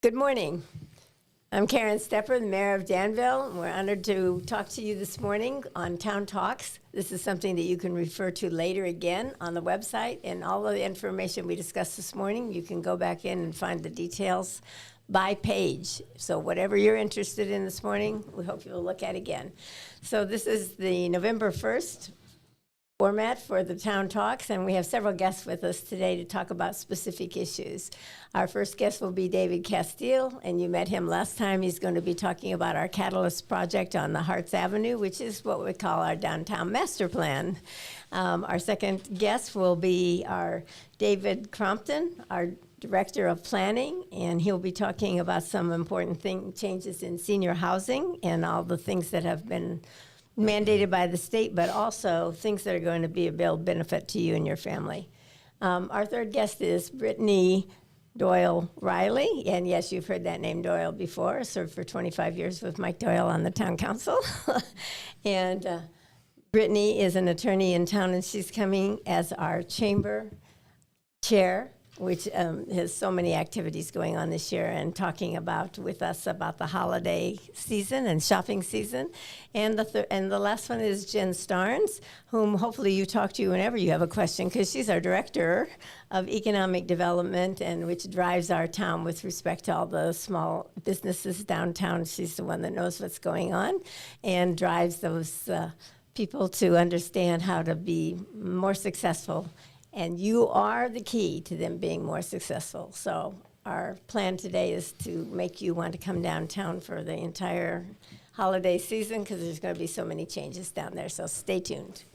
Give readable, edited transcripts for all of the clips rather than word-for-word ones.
Good morning. I'm Karen Stepper, the mayor of Danville, and we're honored to talk to you this morning on Town Talks. This is something that you can refer to later again on the website, and all of the information we discussed this morning, you can go back in and find the details by page. So whatever you're interested in this morning, we hope you'll look at again. So this is the November 1st format for the Town Talks, and we have several guests with us today to talk about specific issues. Our first guest will be David Castile, and you met him last time. He's going to be talking about our Catalyst project on the Harts Avenue, which is what we call our downtown master plan. Our second guest will be our David Crompton, our Director of Planning, and he'll be talking about some important changes in senior housing and all the things that have been mandated by the state, but also things that are going to be a real benefit to you and your family. Our third guest is Brittany Doyle Riley, and yes, you've heard that name Doyle before. Served for 25 years with Mike Doyle on the town council. And Brittany is an attorney in town, and she's coming as our chamber chair, which has so many activities going on this year, and talking with us about the holiday season and shopping season. And the last one is Jen Starnes, whom hopefully you talk to whenever you have a question, because she's our Director of Economic Development, and which drives our town with respect to all the small businesses downtown. She's the one that knows what's going on and drives those people to understand how to be more successful. And you are the key to them being more successful. So our plan today is to make you want to come downtown for the entire holiday season, because there's going to be so many changes down there. So stay tuned.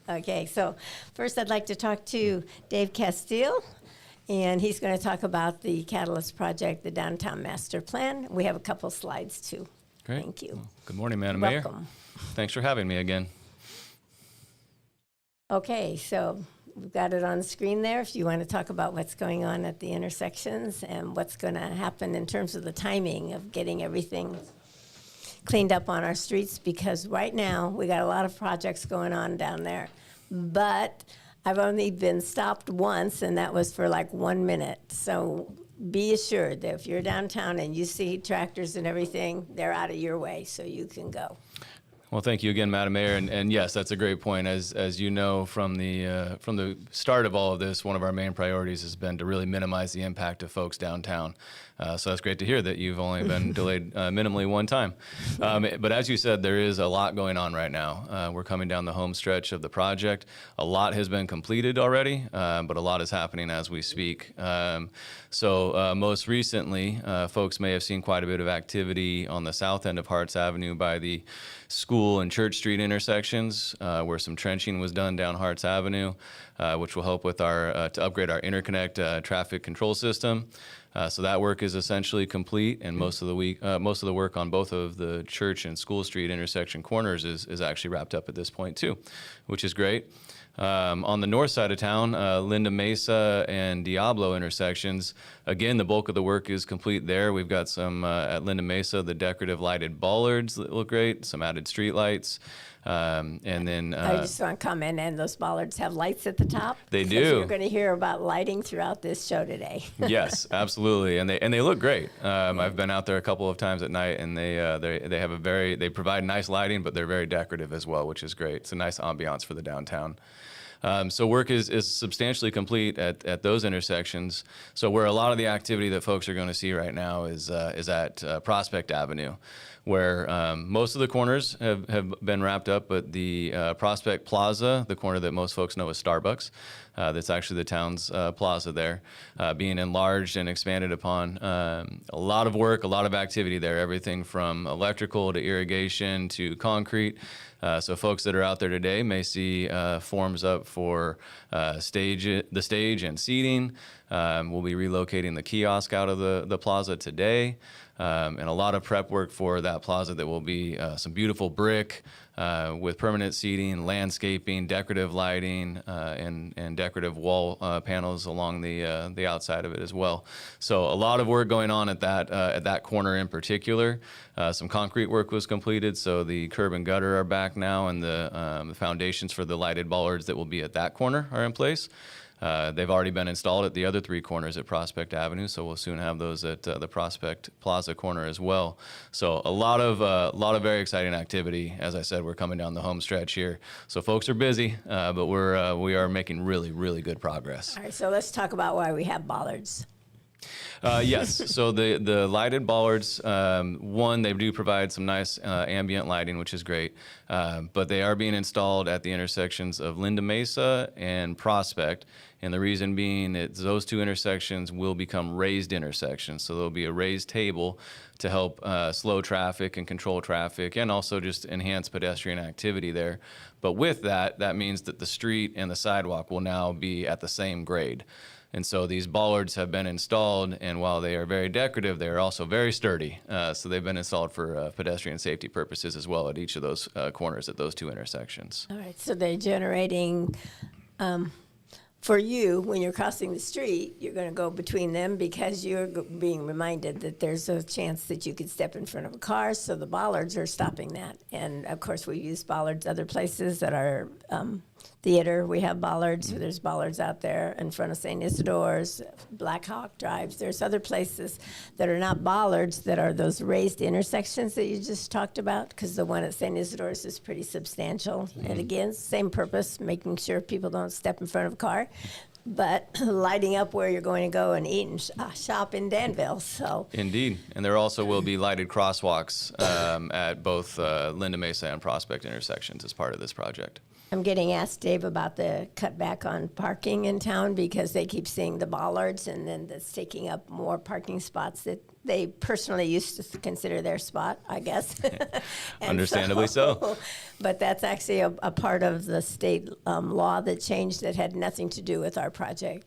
Okay, so first I'd like to talk to Dave Castile, and he's going to talk about the Catalyst project, the downtown master plan. We have a couple slides too. Great. Thank you. Well, good morning, Madam Welcome. Mayor. Thanks for having me again. Okay, so we've got it on the screen there if you want to talk about what's going on at the intersections and what's going to happen in terms of the timing of getting everything cleaned up on our streets, because right now we got a lot of projects going on down there. But I've only been stopped once, and that was for like 1 minute. So be assured that if you're downtown and you see tractors and everything, they're out of your way, so you can go. Well, thank you again, Madam Mayor, and yes, that's a great point. As you know, from the start of all of this, one of our main priorities has been to really minimize the impact of folks downtown. So that's great to hear that you've only been delayed minimally one time. But as you said, there is a lot going on right now. We're coming down the home stretch of the project. A lot has been completed already, but a lot is happening as we speak. So most recently, folks may have seen quite a bit of activity on the south end of Harts Avenue by the School and Church Street intersections, where some trenching was done down Harts Avenue, which will help with to upgrade our interconnect traffic control system. So that work is essentially complete, and most of the work on both of the Church and School Street intersection corners is actually wrapped up at this point too, which is great. On the north side of town, Linda Mesa and Diablo intersections, again, the bulk of the work is complete there. We've got some, at Linda Mesa, the decorative lighted bollards that look great, some added street lights. And then I just want to comment, and those bollards have lights at the top. They do. You're going to hear about lighting throughout this show today. Yes, absolutely, and they look great. I've been out there a couple of times at night, and they have they provide nice lighting, but they're very decorative as well, which is great. It's a nice ambiance for the downtown. So work is substantially complete at those intersections. So where a lot of the activity that folks are going to see right now is at Prospect Avenue, where most of the corners have been wrapped up, but the Prospect Plaza, the corner that most folks know as Starbucks, that's actually the town's plaza there, being enlarged and expanded upon. A lot of work, a lot of activity there, everything from electrical to irrigation to concrete. So folks that are out there today may see forms up for the stage and seating. We'll be relocating the kiosk out of the plaza today. And a lot of prep work for that plaza that will be some beautiful brick with permanent seating, landscaping, decorative lighting, and decorative wall panels along the outside of it as well. So a lot of work going on at that corner in particular. Some concrete work was completed, so the curb and gutter are back now, and the foundations for the lighted bollards that will be at that corner are in place. They've already been installed at the other 3 corners at Prospect Avenue, so we'll soon have those at the Prospect Plaza corner as well. So a lot of very exciting activity. As I said, we're coming down the home stretch here, so folks are busy, but we are making really good progress. All right, so let's talk about why we have bollards. Yes. So the lighted bollards, one, they do provide some nice ambient lighting, which is great. But they are being installed at the intersections of Linda Mesa and Prospect. And the reason being that those 2 intersections will become raised intersections. So there'll be a raised table to help slow traffic and control traffic, and also just enhance pedestrian activity there. But with that, that means that the street and the sidewalk will now be at the same grade. And so these bollards have been installed, and while they are very decorative, they are also very sturdy. So they've been installed for pedestrian safety purposes as well at each of those corners at those 2 intersections. All right, so they're generating, for you, when you're crossing the street, you're going to go between them because you're being reminded that there's a chance that you could step in front of a car, so the bollards are stopping that. And, of course, we use bollards other places at our theater. We have bollards. There's bollards out there in front of St. Isidore's, Black Hawk Drives. There's other places that are not bollards that are those raised intersections that you just talked about, because the one at St. Isidore's is pretty substantial. And again, same purpose, making sure people don't step in front of a car, but lighting up where you're going to go and eat and shop in Danville. So Indeed. And there also will be lighted crosswalks at both Linda Mesa and Prospect intersections as part of this project. I'm getting asked, Dave, about the cutback on parking in town because they keep seeing the bollards, and then that's taking up more parking spots that they personally used to consider their spot, I guess. Understandably so. But that's actually a part of the state law that changed that had nothing to do with our project.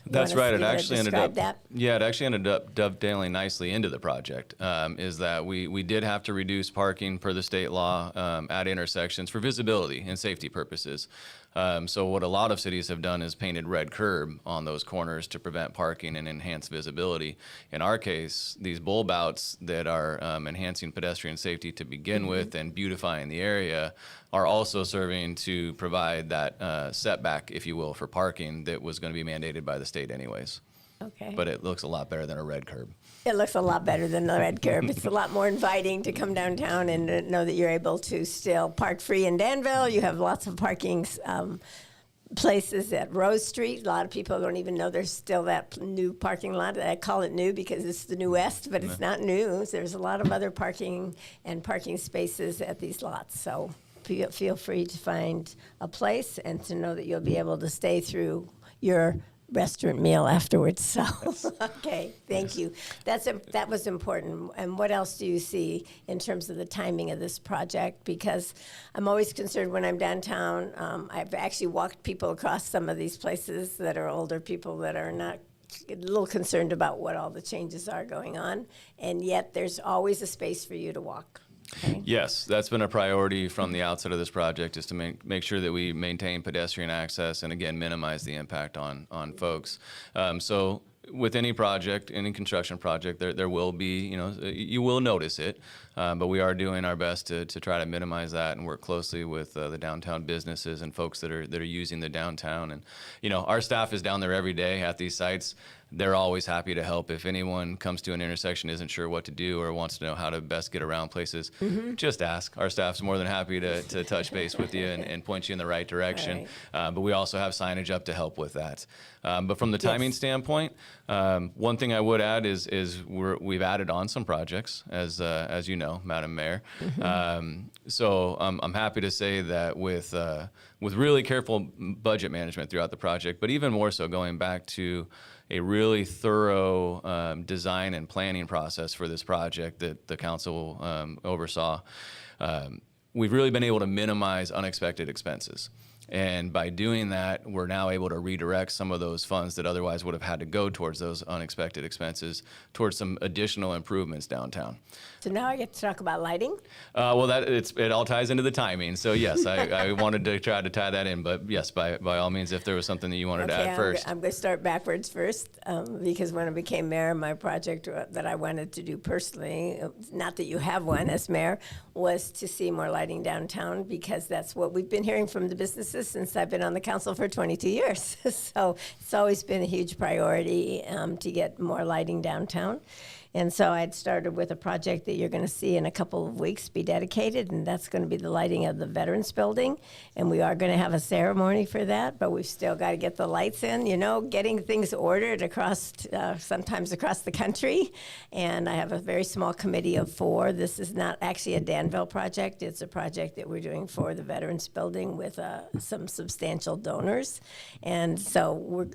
That's right. It actually ended up. That? Yeah, it actually ended up dovetailing nicely into the project. Is that we did have to reduce parking per the state law at intersections for visibility and safety purposes. So what a lot of cities have done is painted red curb on those corners to prevent parking and enhance visibility. In our case, these bulb outs that are enhancing pedestrian safety to begin with and beautifying the area are also serving to provide that setback, if you will, for parking that was going to be mandated by the state anyways. Okay. But it looks a lot better than a red curb. It looks a lot better than the red curb. It's a lot more inviting to come downtown and know that you're able to still park free in Danville. You have lots of parking places at Rose Street. A lot of people don't even know there's still that new parking lot. I call it new because it's the new west, but it's not new. There's a lot of other parking and parking spaces at these lots. So feel free to find a place and to know that you'll be able to stay through your restaurant meal afterwards. So, okay, thank you. That was important. And what else do you see in terms of the timing of this project? Because I'm always concerned when I'm downtown. I've actually walked people across some of these places that are older people that are not a little concerned about what all the changes are going on. And yet there's always a space for you to walk. Okay. Yes, that's been a priority from the outset of this project, is to make sure that we maintain pedestrian access and, again, minimize the impact on folks. So with any project, any construction project, there will be, you will notice it, but we are doing our best to try to minimize that and work closely with the downtown businesses and folks that are using the downtown. And, our staff is down there every day at these sites. They're always happy to help. If anyone comes to an intersection, isn't sure what to do, or wants to know how to best get around places, just ask. Our staff's more than happy to touch base with you and point you in the right direction. Right. But we also have signage up to help with that. But from the timing standpoint, one thing I would add is we've added on some projects, as you know, Madam Mayor. So I'm happy to say that with really careful budget management throughout the project, but even more so going back to a really thorough design and planning process for this project that the council oversaw, we've really been able to minimize unexpected expenses. And by doing that, we're now able to redirect some of those funds that otherwise would have had to go towards those unexpected expenses towards some additional improvements downtown. So now I get to talk about lighting? Well, it all ties into the timing. So yes, I wanted to try to tie that in, but yes, by all means, if there was something that you wanted to add first. I'm going to start backwards first, because when I became mayor, my project that I wanted to do personally, not that you have one as mayor, was to see more lighting downtown, because that's what we've been hearing from the businesses basis since I've been on the council for 22 years. So it's always been a huge priority to get more lighting downtown. And so I'd started with a project that you're going to see in a couple of weeks be dedicated, and that's going to be the lighting of the Veterans Building. And we are going to have a ceremony for that, but we've still got to get the lights in, getting things ordered across, sometimes across the country. And I have a very small committee of 4. This is not actually a Danville project. It's a project that we're doing for the Veterans Building with some substantial donors. And so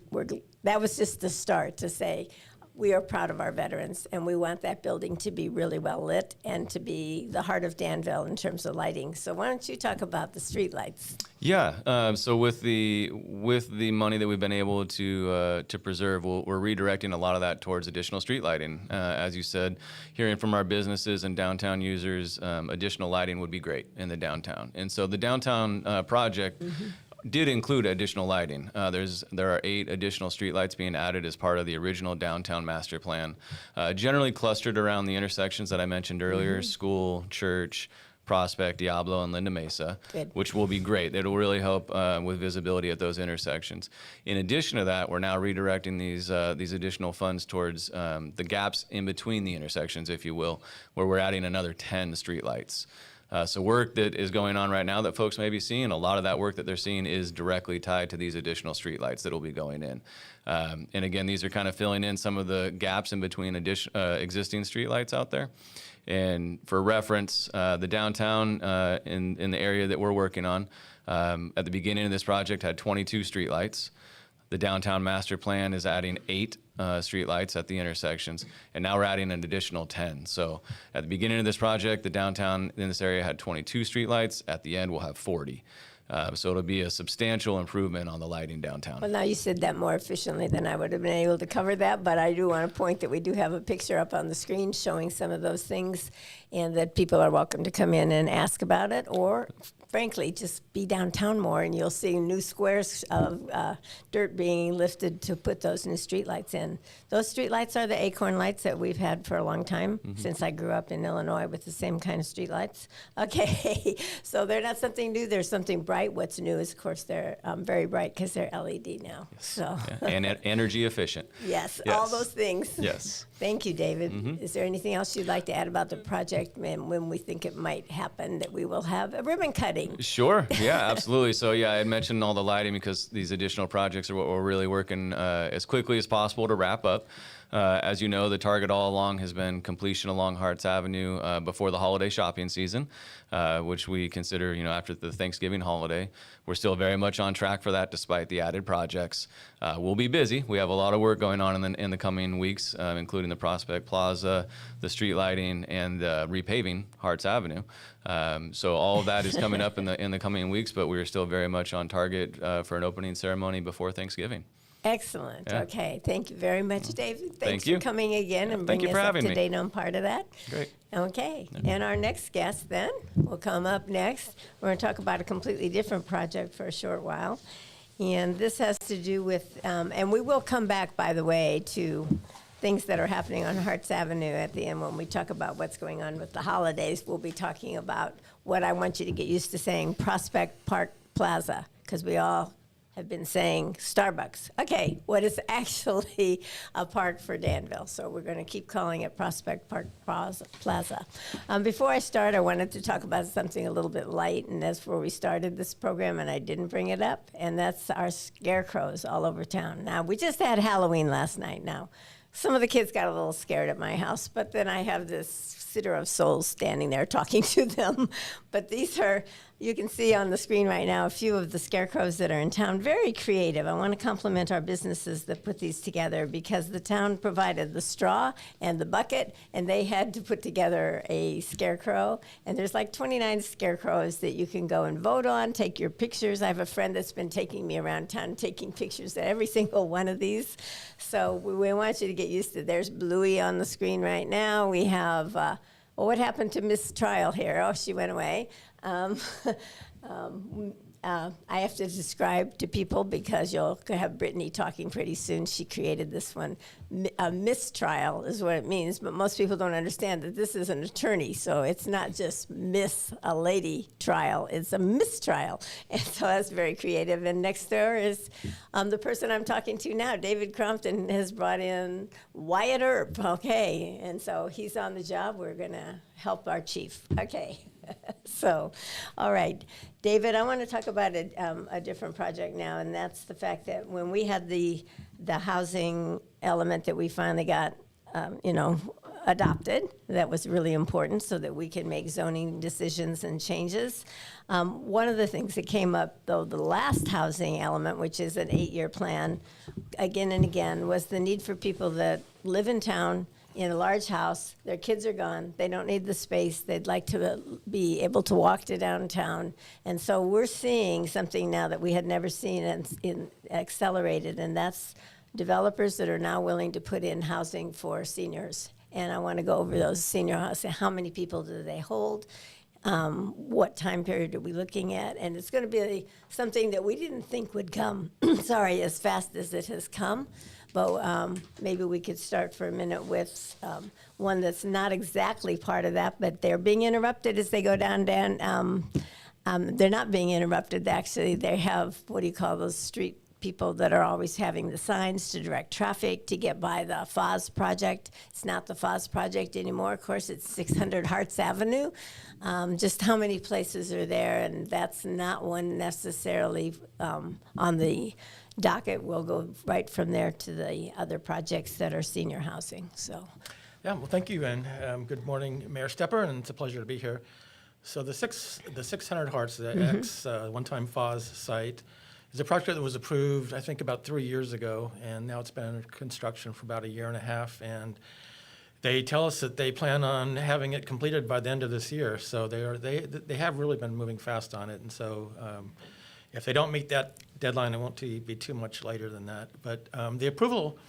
that was just the start to say, we are proud of our veterans, and we want that building to be really well lit and to be the heart of Danville in terms of lighting. So why don't you talk about the street lights? Yeah. So with the money that we've been able to preserve, we're redirecting a lot of that towards additional street lighting. As you said, hearing from our businesses and downtown users, additional lighting would be great in the downtown. And so the downtown project did include additional lighting. There are 8 additional streetlights being added as part of the original downtown master plan, generally clustered around the intersections that I mentioned earlier: School, Church, Prospect, Diablo, and Linda Mesa. Good. Which will be great. It'll really help with visibility at those intersections. In addition to that, we're now redirecting these additional funds towards the gaps in between the intersections, if you will, where we're adding another 10 streetlights. So work that is going on right now that folks may be seeing, a lot of that work that they're seeing is directly tied to these additional streetlights that will be going in. And again, these are kind of filling in some of the gaps in between existing streetlights out there. And for reference, the downtown in the area that we're working on, at the beginning of this project had 22 streetlights. The downtown master plan is adding 8 streetlights at the intersections, and now we're adding an additional 10. So at the beginning of this project, the downtown in this area had 22 streetlights. At the end, we'll have 40. So it'll be a substantial improvement on the lighting downtown. Well, now you said that more efficiently than I would have been able to cover that, but I do want to point that we do have a picture up on the screen showing some of those things, and that people are welcome to come in and ask about it, or frankly, just be downtown more, and you'll see new squares of dirt being lifted to put those new streetlights in. Those streetlights are the Acorn lights that we've had for a long time, since I grew up in Illinois with the same kind of streetlights. Okay, so they're not something new. They're something bright. What's new is, of course, they're very bright because they're LED now. Yes. So Yeah. And energy efficient. yes, Yes. all those things. Yes. Thank you, David. Is there anything else you'd like to add about the project and when we think it might happen that we will have a ribbon cutting? Sure. Yeah, absolutely. So yeah, I had mentioned all the lighting because these additional projects are what we're really working as quickly as possible to wrap up. As you know, the target all along has been completion along Harts Avenue before the holiday shopping season, which we consider, after the Thanksgiving holiday. We're still very much on track for that despite the added projects. We'll be busy. We have a lot of work going on in the coming weeks, including the Prospect Plaza, the street lighting, and repaving Harts Avenue. So all of that is coming up in the coming weeks, but we're still very much on target for an opening ceremony before Thanksgiving. Excellent. Yeah. Okay. Thank you very much, David. Thanks you. for coming again and Thank you bringing for us up having to me. date on part of that. Great. Okay. And our next guest then will come up next. We're going to talk about a completely different project for a short while. And this has to do with, and we will come back, by the way, to things that are happening on Harts Avenue at the end. When we talk about what's going on with the holidays, we'll be talking about what I want you to get used to saying, Prospect Park Plaza, because we all have been saying Starbucks. Okay, what is actually a park for Danville? So we're going to keep calling it Prospect Park Plaza. Before I start, I wanted to talk about something a little bit light, and that's where we started this program, and I didn't bring it up, and that's our scarecrows all over town. Now, we just had Halloween last night. Now, some of the kids got a little scared at my house, but then I have this sitter of souls standing there talking to them. But these are, you can see on the screen right now, a few of the scarecrows that are in town. Very creative. I want to compliment our businesses that put these together because the town provided the straw and the bucket, and they had to put together a scarecrow. And there's like 29 scarecrows that you can go and vote on, take your pictures. I have a friend that's been taking me around town, taking pictures of every single one of these. So we want you to get used to it. There's Bluey on the screen right now. We have, what happened to Miss Trial here? Oh, she went away. I have to describe to people because you'll have Brittany talking pretty soon. She created this one. A mistrial is what it means, but most people don't understand that this is an attorney, so it's not just miss a lady trial, it's a mistrial. And so that's very creative. And next door is the person I'm talking to now, David Crompton, has brought in Wyatt Earp, okay? And so he's on the job. We're going to help our chief, okay? So, all right. David, I want to talk about a different project now, and that's the fact that when we had the housing element that we finally got, adopted, that was really important so that we can make zoning decisions and changes. One of the things that came up, though, the last housing element, which is an 8-year plan, again and again, was the need for people that live in town, in a large house, their kids are gone, they don't need the space, they'd like to be able to walk to downtown. And so we're seeing something now that we had never seen in accelerated, and that's developers that are now willing to put in housing for seniors. And I want to go over those senior houses. How many people do they hold? What time period are we looking at? And it's going to be something that we didn't think would come, as fast as it has come. But maybe we could start for a minute with one that's not exactly part of that, but they're being interrupted as they go down. They're not being interrupted, actually. They have, what do you call those street people that are always having the signs to direct traffic to get by the FOS project. It's not the FOS project anymore. Of course, it's 600 Harts Avenue. Just how many places are there? And that's not one necessarily on the docket. We'll go right from there to the other projects that are senior housing. So, yeah, well, thank you, and good morning, Mayor Stepper, and it's a pleasure to be here. So the 600 Hearts, the one-time FOS site, is a project that was approved, I think, about 3 years ago, and now it's been under construction for about 1.5 years, and they tell us that they plan on having it completed by the end of this year. So they have really been moving fast on it, and so if they don't meet that deadline, it won't be too much later than that. But the approval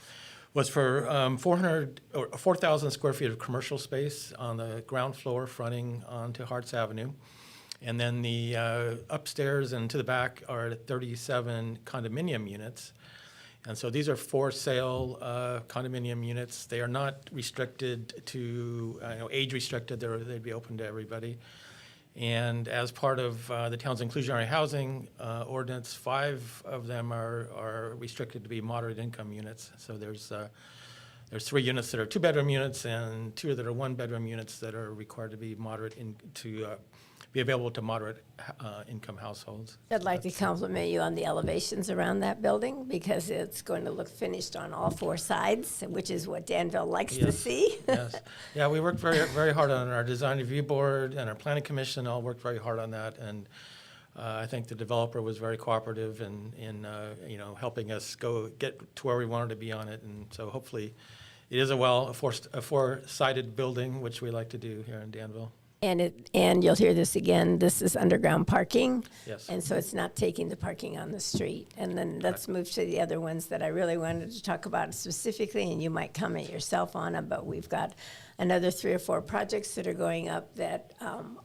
was for 4,000 square feet of commercial space on the ground floor fronting onto Harts Avenue. And then the upstairs and to the back are 37 condominium units. And so these are for sale condominium units. They are not restricted to, age restricted. They'd be open to everybody. And as part of the town's inclusionary housing ordinance, 5 of them are restricted to be moderate income units. So there's 3 units that are 2-bedroom units and 2 that are 1-bedroom units that are required to be be available to moderate income households. I'd like to compliment you on the elevations around that building because it's going to look finished on all 4 sides, which is what Danville likes to see. Yes. Yeah, we worked very, very hard on our design review board, and our planning commission all worked very hard on that. And I think the developer was very cooperative in helping us get to where we wanted to be on it. And so hopefully it is a 4-sided building, which we like to do here in Danville. And you'll hear this again, this is underground parking. Yes. And so it's not taking the parking on the street. And then let's move to the other ones that I really wanted to talk about specifically, and you might comment yourself on them, but we've got another 3 or 4 projects that are going up that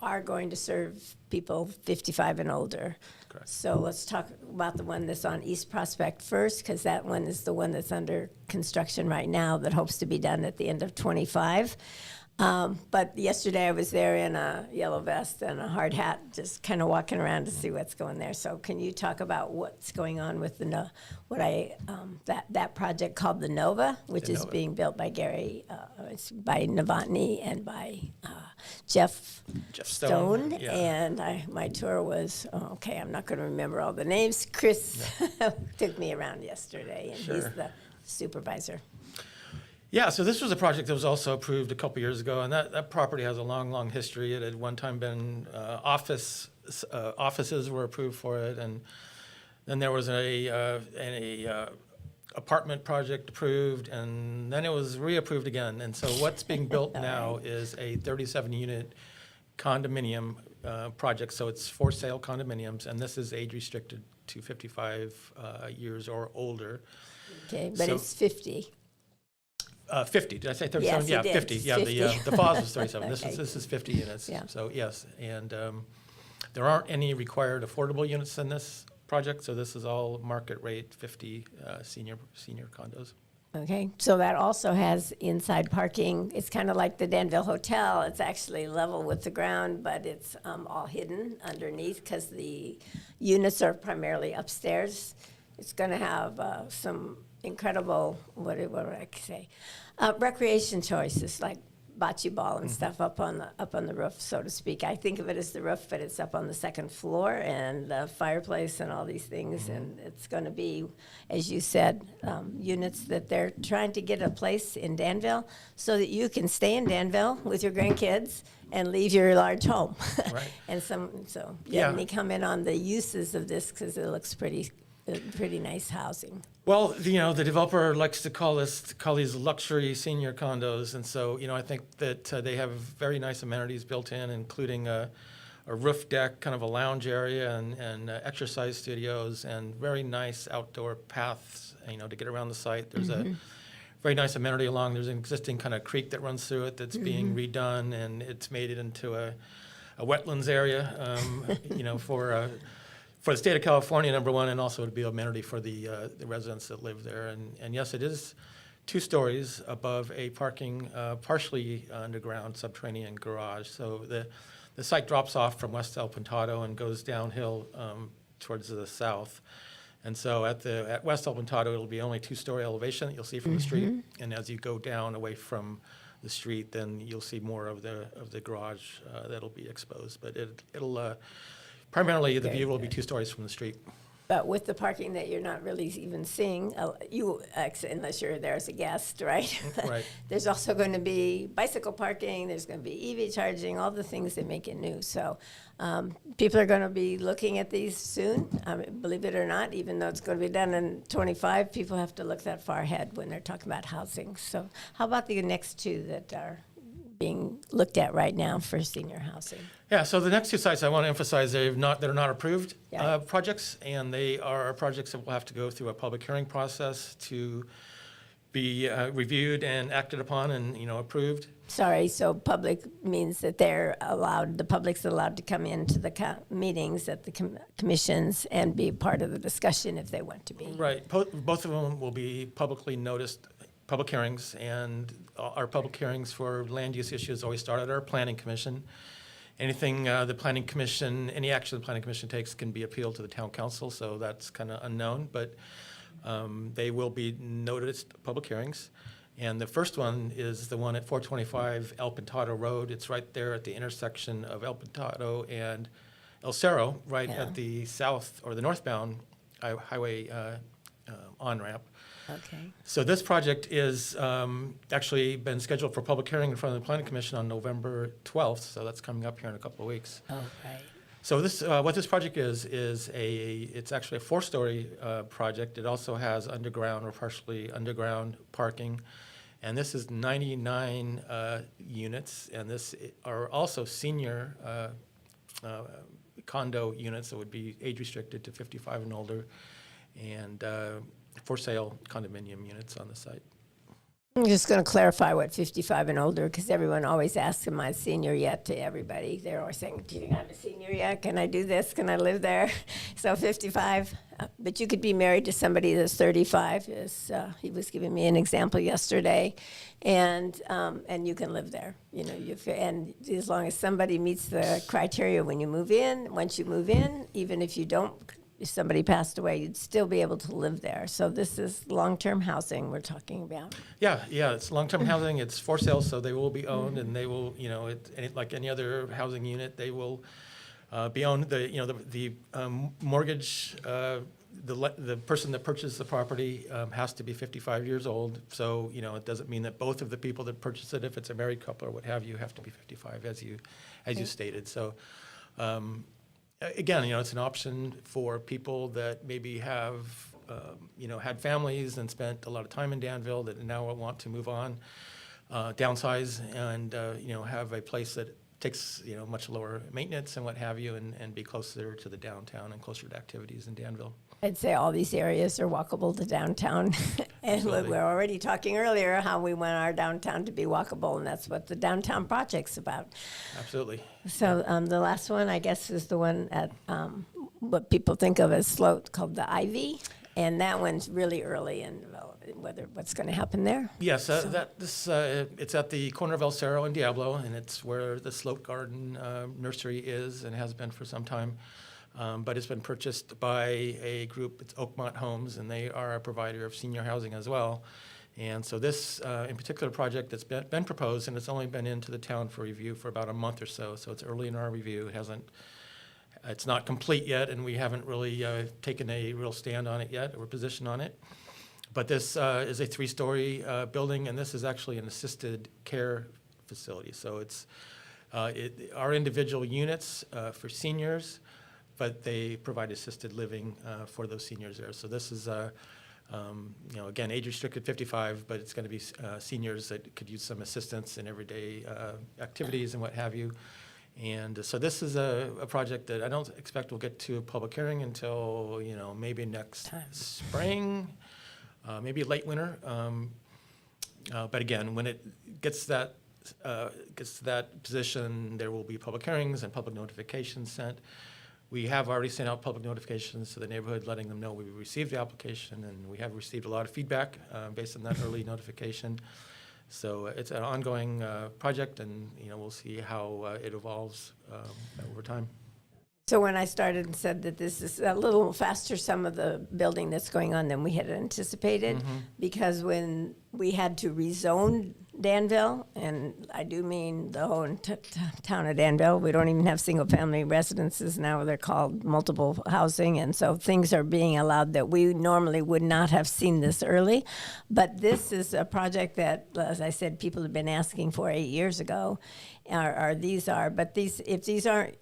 are going to serve people 55 and older. Correct. So let's talk about the one that's on East Prospect first, because that one is the one that's under construction right now that hopes to be done at the end of 25. But yesterday I was there in a yellow vest and a hard hat, just kind of walking around to see what's going there. So can you talk about what's going on with that project called the Nova, which is being built by Gary, it's by Novotny and by Jeff Stone. Yeah. And my tour was, I'm not going to remember all the names. Chris took me around yesterday, and he's the supervisor. Yeah, so this was a project that was also approved a couple years ago, and that property has a long, long history. It had one time been offices were approved for it, and then there was an apartment project approved, and then it was reapproved again. And so what's being built now is a 37-unit condominium project. So it's for sale condominiums, and this is age restricted to 55 years or older. Okay, but it's 50. 50. Did I say 37? Yes, yeah, you did. 50. Yeah, 50. the FOS was 37. Okay. This is 50 units. Yeah. So yes, and There aren't any required affordable units in this project, so this is all market rate 50 senior condos. Okay, so that also has inside parking. It's kind of like the Danville Hotel. It's actually level with the ground, but it's all hidden underneath because the units are primarily upstairs. It's going to have some incredible, what would I say, recreation choices like bocce ball and stuff up on the roof, so to speak. I think of it as the roof, but it's up on the second floor, and the fireplace and all these things. And it's going to be, as you said, units that they're trying to get a place in Danville so that you can stay in Danville with your grandkids and leave your large home. Right. And so Yeah. let me comment on the uses of this because it looks pretty nice housing. Well, the developer likes to call these luxury senior condos, and so I think that they have very nice amenities built in, including a roof deck, kind of a lounge area, and exercise studios, and very nice outdoor paths, to get around the site. There's a very nice amenity along. There's an existing kind of creek that runs through it that's being redone, and it's made it into a wetlands area, for the state of California, number one, and also to be an amenity for the residents that live there. And yes, it is 2 stories above a parking, partially underground subterranean garage. So the site drops off from West El Pintado and goes downhill towards the south. And so at West El Pintado, it'll be only 2-story elevation that you'll see from the street. And as you go down away from the street, then you'll see more of the garage that'll be exposed. But it'll primarily, the view will be 2 stories from the street. But with the parking that you're not really even seeing, unless you're there as a guest, right? Right. There's also going to be bicycle parking, there's going to be EV charging, all the things that make it new. So people are going to be looking at these soon, believe it or not, even though it's going to be done in 25, people have to look that far ahead when they're talking about housing. So how about the next 2 that are being looked at right now for senior housing? Yeah, so the next 2 sites I want to emphasize they're not approved Yeah. projects, and they are projects that will have to go through a public hearing process to be reviewed and acted upon and approved. Sorry, so public means that the public's allowed to come into the meetings at the commissions and be part of the discussion if they want to be. Right. Both of them will be publicly noticed public hearings, and our public hearings for land use issues always start at our planning commission. Anything the planning commission, any action the planning commission takes can be appealed to the town council, so that's kind of unknown, but they will be noticed public hearings. And the first one is the one at 425 El Pintado Road. It's right there at the intersection of El Pintado and El Cerro, right Yeah. at the south or the northbound highway on-ramp. Okay. So this project is actually been scheduled for public hearing in front of the Planning Commission on November 12th, so that's coming up here in a couple of weeks. Oh, right. So this, what this project is it's actually a 4-story project. It also has underground or partially underground parking, and this is 99 units, and this are also senior condo units that would be age restricted to 55 and older, and for sale condominium units on the site. I'm just going to clarify what 55 and older, because everyone always asks, am I a senior yet to everybody. They're always saying, do you think I'm a senior yet? Can I do this? Can I live there? So 55. But you could be married to somebody that's 35. He was giving me an example yesterday. And you can live there. And as long as somebody meets the criteria when you move in, once you move in, even if you don't, if somebody passed away, you'd still be able to live there. So this is long-term housing we're talking about. Yeah, it's long-term housing. It's for sale, so they will be owned, and they will, like any other housing unit, they will be owned. The mortgage, the person that purchased the property has to be 55 years old. So it doesn't mean that both of the people that purchase it, if it's a married couple or what have you, have to be 55 as you stated. So. Again, it's an option for people that maybe have, had families and spent a lot of time in Danville that now want to move on, downsize, and have a place that takes, much lower maintenance and what have you, and be closer to the downtown and closer to activities in Danville. I'd say all these areas are walkable to downtown. And Absolutely. we're already talking earlier how we want our downtown to be walkable, and that's what the downtown project's about. Absolutely. So the last one, I guess, is the one at what people think of as Sloat, called the Ivy. And that one's really early in development, what's going to happen there. Yes, it's at the corner of El Cerro and Diablo, and it's where the Sloat Garden Nursery is and has been for some time. But it's been purchased by a group, it's Oakmont Homes, and they are a provider of senior housing as well. And so this, in particular, project that's been proposed, and it's only been into the town for review for about a month or so it's early in our review. It's not complete yet, and we haven't really taken a real stand on it yet or position on it. But this is a 3-story building, and this is actually an assisted care facility. So it's our individual units for seniors, but they provide assisted living for those seniors there. So this is, again, age restricted 55, but it's going to be seniors that could use some assistance in everyday activities and what have you. And so this is a project that I don't expect will get to a public hearing until, maybe next spring, maybe late winter. But again, when it gets to that position, there will be public hearings and public notifications sent. We have already sent out public notifications to the neighborhood, letting them know we received the application, and we have received a lot of feedback based on that early notification. So it's an ongoing project, and we'll see how it evolves over time. So when I started and said that this is a little faster, some of the building that's going on than we had anticipated, because when we had to rezone Danville, and I do mean the whole town of Danville, we don't even have single-family residences now, they're called multiple housing, and so things are being allowed that we normally would not have seen this early. But this is a project that, as I said, people have been asking for 8 years ago, but if these aren't,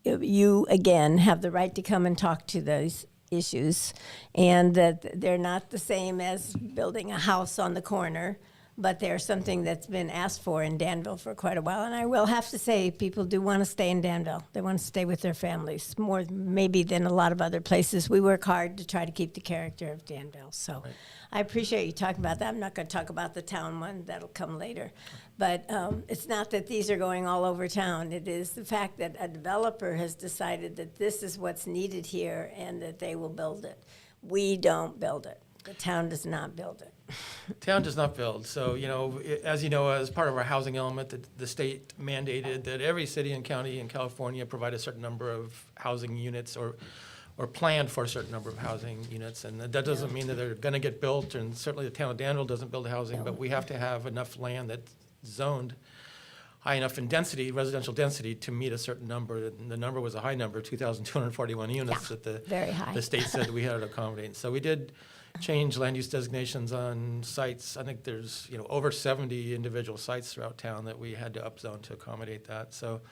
you, again, have the right to come and talk to those issues, and that they're not the same as building a house on the corner, but they're something that's been asked for in Danville for quite a while. And I will have to say, people do want to stay in Danville. They want to stay with their families, more maybe than a lot of other places. We work hard to try to keep the character of Danville. So right. I appreciate you talking about that. I'm not going to talk about the town one. That'll come later. But it's not that these are going all over town. It is the fact that a developer has decided that this is what's needed here and that they will build it. We don't build it. The town does not build it. Town does not build. So, as you know, as part of our housing element, the state mandated that every city and county in California provide a certain number of housing units or planned for a certain number of housing units. And that doesn't mean that they're going to get built, and certainly the town of Danville doesn't build housing, but we have to have enough land that's zoned high enough in density, residential density, to meet a certain number. And the number was a high number, 2,241 units that very high. The state said we had to accommodate. So we did change land use designations on sites. I think there's over 70 individual sites throughout town that we had to upzone to accommodate that. So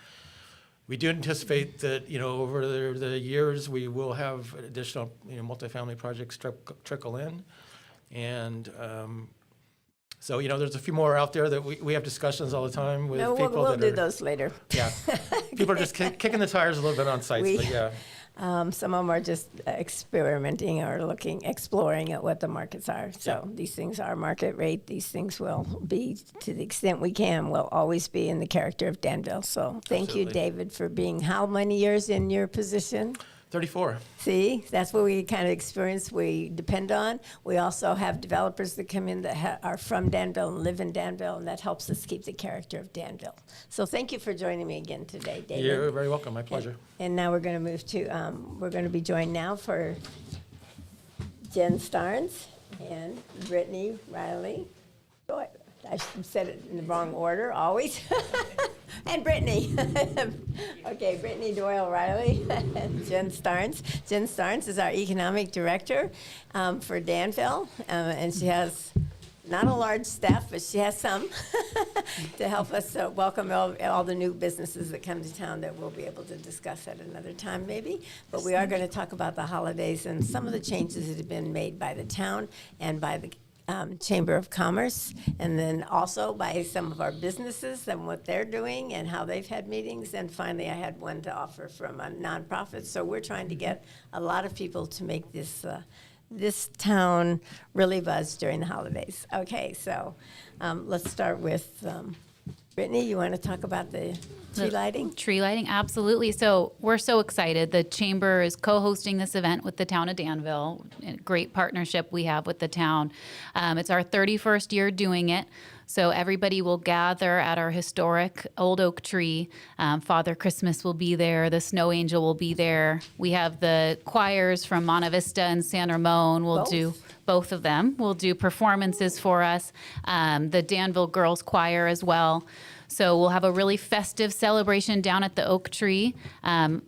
we do anticipate that over the years we will have additional multifamily projects trickle in, and so there's a few more out there that we have discussions all the time with people. We'll do those later. Yeah, people are just kicking the tires a little bit on sites, but yeah. Some of them are just experimenting or exploring at what the markets are. So these things are market rate. These things will be, to the extent we can, will always be in the character of Danville. So thank you, David, for being how many years in your position? 34. See, that's what we kind of experience we depend on. We also have developers that come in that are from Danville and live in Danville, and that helps us keep the character of Danville. So thank you for joining me again today, David. You're very welcome. My pleasure. And now we're going to move to, we're going to be joined now for Jen Starnes and Brittany Riley. Oh, I said it in the wrong order, always. And Brittany. Okay, Brittany Doyle Riley and Jen Starnes. Jen Starnes is our economic director for Danville, and she has not a large staff, but she has some to help us welcome all the new businesses that come to town that we'll be able to discuss at another time maybe. But we are going to talk about the holidays and some of the changes that have been made by the town and by the Chamber of Commerce, and then also by some of our businesses and what they're doing and how they've had meetings. And finally, I had one to offer from a nonprofit. So we're trying to get a lot of people to make this town really buzz during the holidays. Okay, so let's start with Brittany. You want to talk about the tree lighting? Tree lighting, absolutely. So we're so excited. The Chamber is co-hosting this event with the town of Danville. A great partnership we have with the town. It's our 31st year doing it. So everybody will gather at our historic old oak tree. Father Christmas will be there. The Snow Angel will be there. We have the choirs from Monte Vista and San Ramon. We'll do both of them. We'll do performances for us. The Danville Girls Choir as well. So we'll have a really festive celebration down at the oak tree,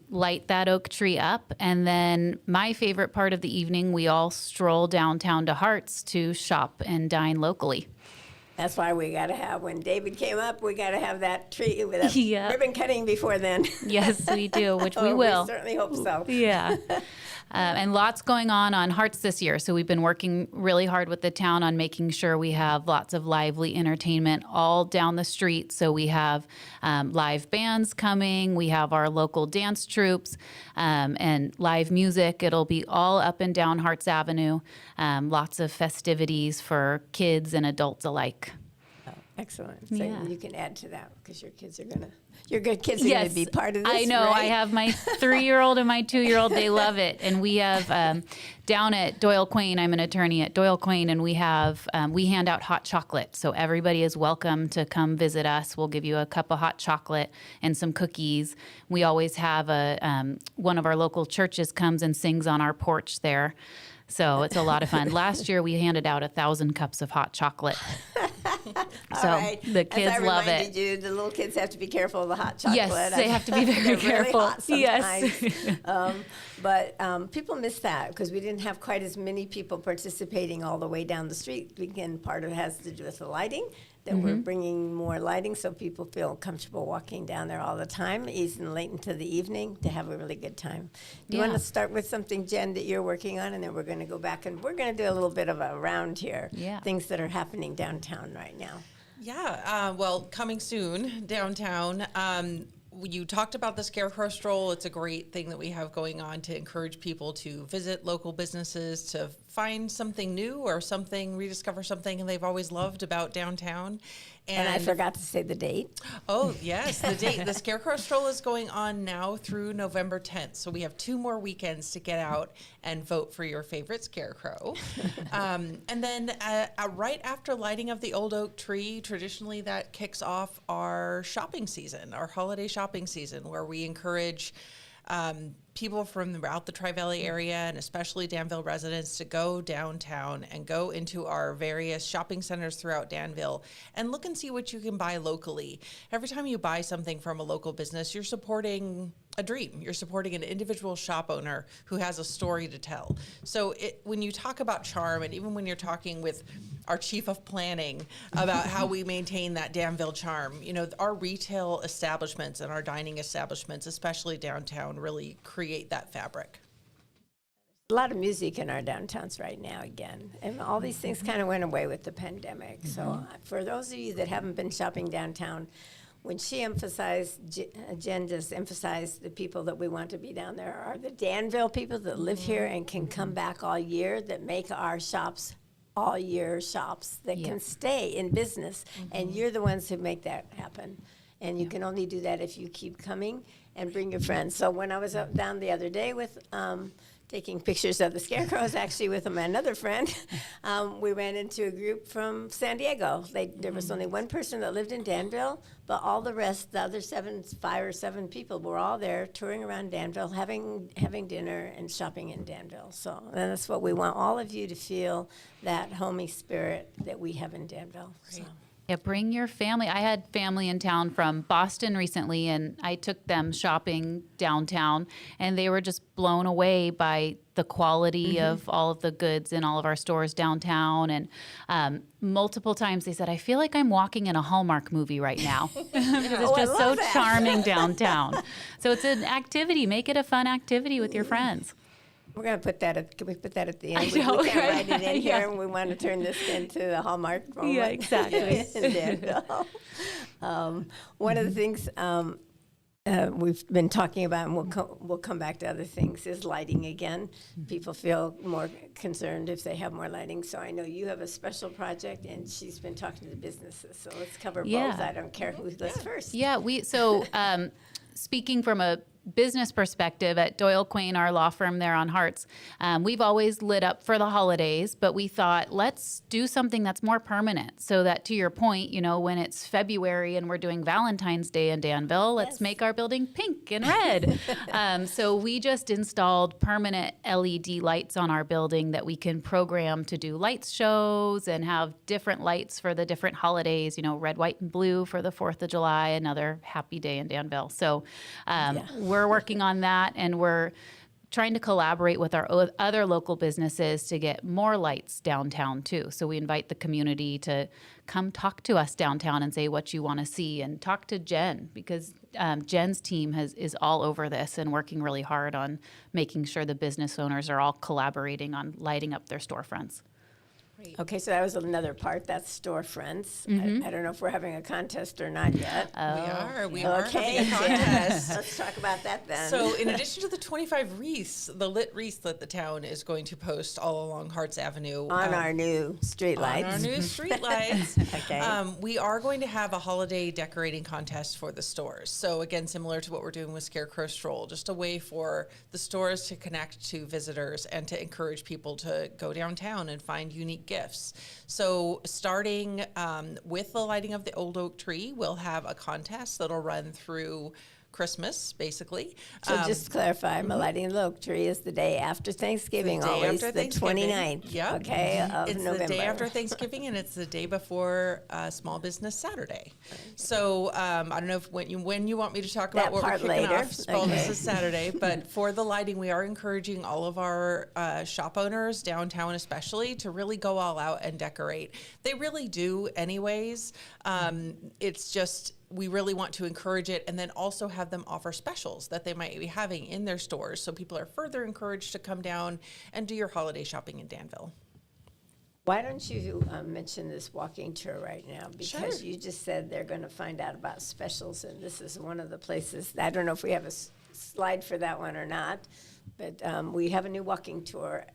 light that oak tree up. And then my favorite part of the evening, we all stroll downtown to Harts to shop and dine locally. That's why we got to have, when David came up, we got to have that tree with that Yeah. ribbon cutting before then. Yes, we do, which we Oh, will. We certainly hope so. Yeah. And lots going on Harts this year. So we've been working really hard with the town on making sure we have lots of lively entertainment all down the street. So we have live bands coming. We have our local dance troops and live music. It'll be all up and down Harts Avenue. Lots of festivities for kids and adults alike. Excellent. So Yeah. you can add to that because your kids are your good kids are going to be part of this. I know. I right? have my 3-year-old and my 2-year-old. They love it. And we have down at Doyle Quain, I'm an attorney at Doyle Quain, and we have we hand out hot chocolate. So everybody is welcome to come visit us. We'll give you a cup of hot chocolate and some cookies. We always have one of our local churches comes and sings on our porch there. So it's a lot of fun. Last year we handed out 1,000 cups of hot chocolate. So All right. the kids As I love reminded it. you, the little kids have to be careful of the hot chocolate. Yes, they have to be very They're careful. Really hot sometimes. Yes. But people miss that because we didn't have quite as many people participating all the way down the street. Again, part of it has to do with the lighting, that we're bringing more lighting so people feel comfortable walking down there all the time, even late into the evening, to have a really good time. Do you want Yeah. to start with something, Jen, that you're working on, and then we're going to go back and we're going to do a little bit of a round here. Yeah. Things that are happening downtown right now. Yeah, well, coming soon downtown. You talked about the Scarecrow Stroll. It's a great thing that we have going on to encourage people to visit local businesses, to find something new or rediscover something they've always loved about downtown. And I forgot to say the date. Oh, yes, the date. The Scarecrow Stroll is going on now through November 10th. So we have 2 more weekends to get out and vote for your favorite scarecrow. And then right after lighting of the old oak tree, traditionally that kicks off our shopping season, our holiday shopping season, where we encourage people from throughout the Tri-Valley area and especially Danville residents to go downtown and go into our various shopping centers throughout Danville and look and see what you can buy locally. Every time you buy something from a local business, you're supporting a dream. You're supporting an individual shop owner who has a story to tell. So when you talk about charm, and even when you're talking with our chief of planning about how we maintain that Danville charm, our retail establishments and our dining establishments, especially downtown, really create that fabric. A lot of music in our downtowns right now again. And all these things kind of went away with the pandemic. So for those of you that haven't been shopping downtown, when she emphasized, Jen just emphasized the people that we want to be down there are the Danville people that live here and can come back all year, that make our shops all year shops, that can stay in business. And you're the ones who make that happen. And you can only do that if you keep coming and bring your friends. So when I was up down the other day with taking pictures of the scarecrows, actually with another friend, we ran into a group from San Diego. There was only one person that lived in Danville, but all the rest, the other 5 or 7 people, were all there touring around Danville, having dinner and shopping in Danville. So and that's what we want all of you to feel, that homey spirit that we have in Danville. So. Yeah, bring your family. I had family in town from Boston recently, and I took them shopping downtown, and they were just blown away by the quality of all of the goods in all of our stores downtown. And multiple times they said, I feel like I'm walking in a Hallmark movie right now. Because it's I just so love that. charming downtown. So it's an activity. Make it a fun activity with your friends. We're going to put that at, can we put that at the end? I know, We can't right? write it in Yeah. here, and we want to turn this into the Hallmark moment. Yeah, exactly. in Danville. One of the things we've been talking about, and we'll come back to other things, is lighting again. People feel more concerned if they have more lighting. So I know you have a special project, and she's been talking to the businesses. So let's cover Yeah. both. I don't care who goes first. Yeah, speaking from a business perspective at Doyle Quain, our law firm there on Harts, we've always lit up for the holidays, but we thought let's do something that's more permanent so that, to your point, when it's February and we're doing Valentine's Day in Danville, let's Yes. make our building pink and red. So we just installed permanent LED lights on our building that we can program to do lights shows and have different lights for the different holidays, red, white, and blue for the 4th of July, another happy day in Danville. So we're working on that, and we're trying to collaborate with our other local businesses to get more lights downtown too. So we invite the community to come talk to us downtown and say what you want to see, and talk to Jen, because Jen's team is all over this and working really hard on making sure the business owners are all collaborating on lighting up their storefronts. Okay, so that was another part. That's storefronts. Mm-hmm. I don't know if we're having a contest or not yet. We are Okay, having a contest. let's talk about that then. So, in addition to the 25 wreaths, the lit wreaths that the town is going to post all along Harts Avenue on our new street on lights. our new street lights, Okay. we are going to have a holiday decorating contest for the stores. So again, similar to what we're doing with Scarecrow Stroll, just a way for the stores to connect to visitors and to encourage people to go downtown and find unique gifts. So starting with the lighting of the old oak tree, we'll have a contest that'll run through Christmas, basically. So just to clarify, my lighting of the oak tree is the day after Thanksgiving, day always after the Thanksgiving. 29th, Yep. okay, of It's November. the day after Thanksgiving, and it's the day before Small Business Saturday. So I don't know when you want me to talk about That what we're part kicking later. off Small Okay. Business Saturday, but for the lighting, we are encouraging all of our shop owners downtown, especially, to really go all out and decorate. They really do, anyways. It's just, we really want to encourage it, and then also have them offer specials that they might be having in their stores, so people are further encouraged to come down and do your holiday shopping in Danville. Why don't you mention this walking tour right now? Because Sure. you just said they're going to find out about specials, and this is one of the places. I don't know if we have a slide for that one or not, but we have a new walking tour.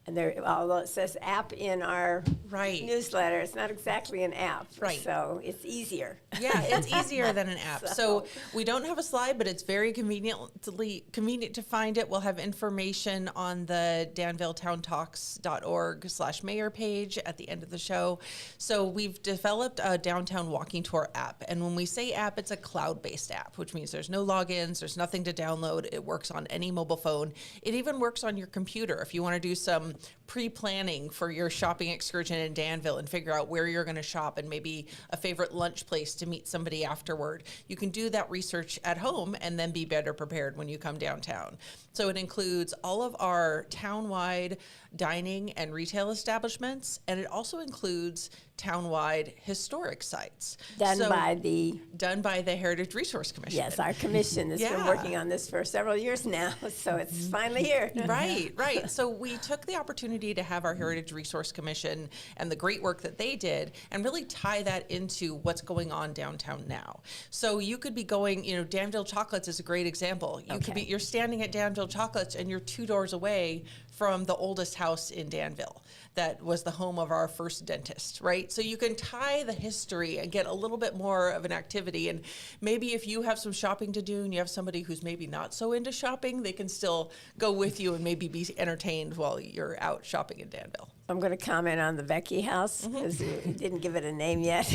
And there, although it says app in our Right. newsletter, it's not exactly an app. Right. So it's easier. Yeah, it's easier than an app. So we don't have a slide, but it's very convenient to find it. We'll have information on the danvilletowntalks.org/mayor page at the end of the show. So we've developed a downtown walking tour app. And when we say app, it's a cloud-based app, which means there's no logins, there's nothing to download. It works on any mobile phone. It even works on your computer if you want to do some pre-planning for your shopping excursion in Danville and figure out where you're going to shop and maybe a favorite lunch place to meet somebody afterward. You can do that research at home and then be better prepared when you come downtown. So it includes all of our town-wide dining and retail establishments, and it also includes town-wide historic sites. Done So- by the, done by the Heritage Resource Commission. yes, our commission has been Yeah. working on this for several years now, so it's finally here. Right, right. So we took the opportunity to have our Heritage Resource Commission and the great work that they did and really tie that into what's going on downtown now. So you could be going, Danville Chocolates is a great example. You're standing at Danville Chocolates and you're 2 doors away from the oldest house in Danville that was the home of our first dentist, right? So you can tie the history and get a little bit more of an activity. And maybe if you have some shopping to do and you have somebody who's maybe not so into shopping, they can still go with you and maybe be entertained while you're out shopping in Danville. I'm going to comment on the Vecchi house because we didn't give it a name yet.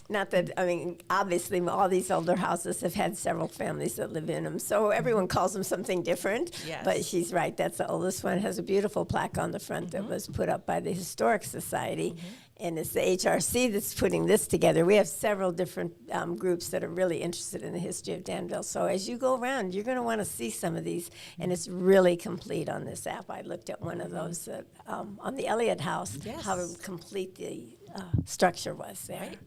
Not that, obviously all these older houses have had several families that live in them, so everyone calls them something different. Yes. But she's right, that's the oldest one. It has a beautiful plaque on the front that was put up by the Historic Society. And it's the HRC that's putting this together. We have several different groups that are really interested in the history of Danville. So as you go around, you're going to want to see some of these, and it's really complete on this app. I looked at one of those on the Elliott House, Yes. how complete the structure was there. Right.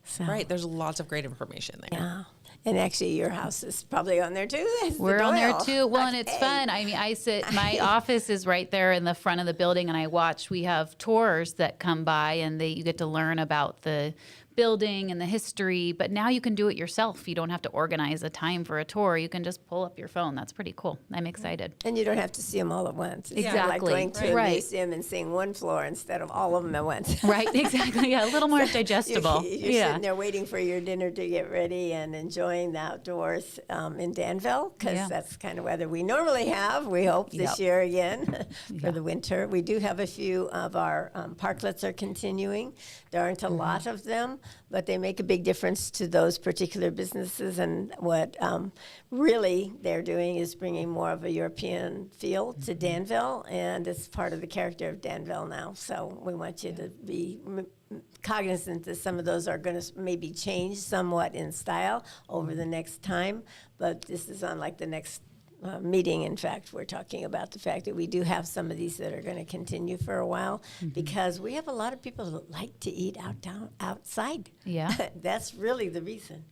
So, Right, there's lots of great information there. yeah. And actually, your house is probably on there too. It's the We're on there Doyle. too. Well, and it's Okay. fun. I mean, my office is right there in the front of the building, and I watch. We have tours that come by, and you get to learn about the building and the history. But now you can do it yourself. You don't have to organize a time for a tour. You can just pull up your phone. That's pretty cool. I'm excited. And you don't have to see them all at once. It's kinda like Exactly. going to a Right. museum and seeing one floor instead of all of them at once. Right? Exactly. Yeah, a little more digestible. You're Yeah. sitting there waiting for your dinner to get ready and enjoying the outdoors in Danville, because Yeah. that's kind of weather we normally have. We hope this Yep. year again for Yeah. the winter. We do have a few of our parklets are continuing. There aren't a lot of them, but they make a big difference to those particular businesses. And what really they're doing is bringing more of a European feel to Danville, and it's part of the character of Danville now. So we want you to be cognizant that some of those are going to maybe change somewhat in style over the next time, but this is on like the next meeting. In fact, we're talking about the fact that we do have some of these that are going to continue for a while because we have a lot of people that like to eat outside. Yeah. That's really the reason.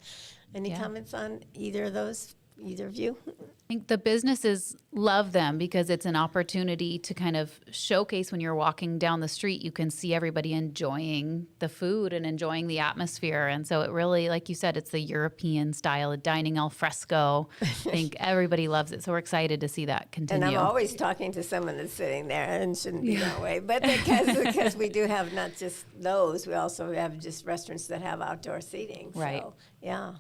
Any Yeah. comments on either of those? Either of you? I think the businesses love them because it's an opportunity to kind of showcase when you're walking down the street, you can see everybody enjoying the food and enjoying the atmosphere. And so it really, like you said, it's the European style of dining al fresco. I think everybody loves it. So we're excited to see that continue. And I'm always talking to someone that's sitting there, and it shouldn't be that way. But because we do have not just those, we also have just restaurants that have outdoor seating. Right. So, yeah.